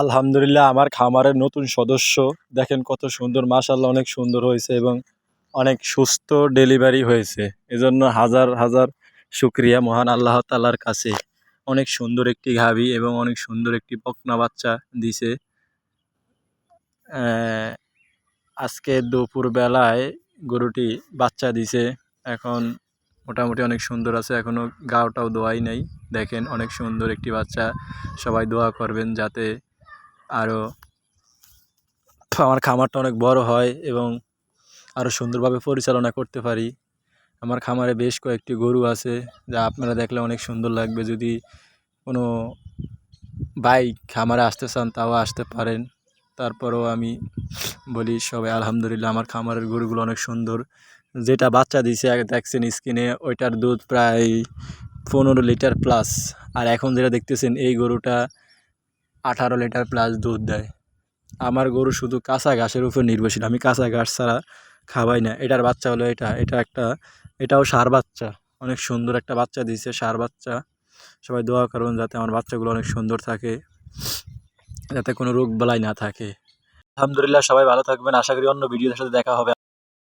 আলহামদুলিল্লাহ, আমার খামারের নতুন সদস্য দেখেন কত সুন্দর, মাশাআল্লাহ অনেক সুন্দর হয়েছে এবং অনেক সুস্থ ডেলিভারি হয়েছে। এজন্য হাজার হাজার শুক্রিয়া মহান আল্লাহ তাআলার কাছে। অনেক সুন্দর একটি গাভী এবং অনেক সুন্দর একটি বকনা বাচ্চা দিছে। আহ, আজকে দুপুর বেলায় গরুটি বাচ্চা দিছে। এখন মোটামুটি অনেক সুন্দর আছে, এখনো গাওটাও দোয়াই নাই। দেখেন অনেক সুন্দর একটি বাচ্চা। সবাই দোয়া করবেন যাতে আরও আমার খামারটা অনেক বড় হয় এবং আরও সুন্দরভাবে পরিচালনা করতে পারি। আমার খামারে বেশ কয়েকটি গরু আছে, যা আপনারা দেখলে অনেক সুন্দর লাগবে। যদি কোনো বাইক খামারে আসতে চান তাও আসতে পারেন। তারপরেও আমি বলি সবাই আলহামদুলিল্লাহ, আমার খামারের গরুগুলো অনেক সুন্দর। যেটা বাচ্চা দিছে দেখছেন স্ক্রিনে, ওইটার দুধ প্রায় 15 লিটার প্লাস। আর এখন যেটা দেখতেছেন এই গরুটা 18 লিটার প্লাস দুধ দেয়। আমার গরু শুধু কাঁচা ঘাসের উপর নির্ভরশীল, আমি কাঁচা ঘাস ছাড়া খাওয়াই না। এটার বাচ্চা হলো এটাও ষাঁড় বাচ্চা। অনেক সুন্দর একটা বাচ্চা দিয়েছে, ষাঁড় বাচ্চা। সবাই দোয়া করুন যাতে আমার বাচ্চাগুলো অনেক সুন্দর থাকে, যাতে কোনো রোগ বালাই না থাকে। আলহামদুলিল্লাহ, সবাই ভালো থাকবেন। আশা করি অন্য ভিডিওর সাথে দেখা হবে।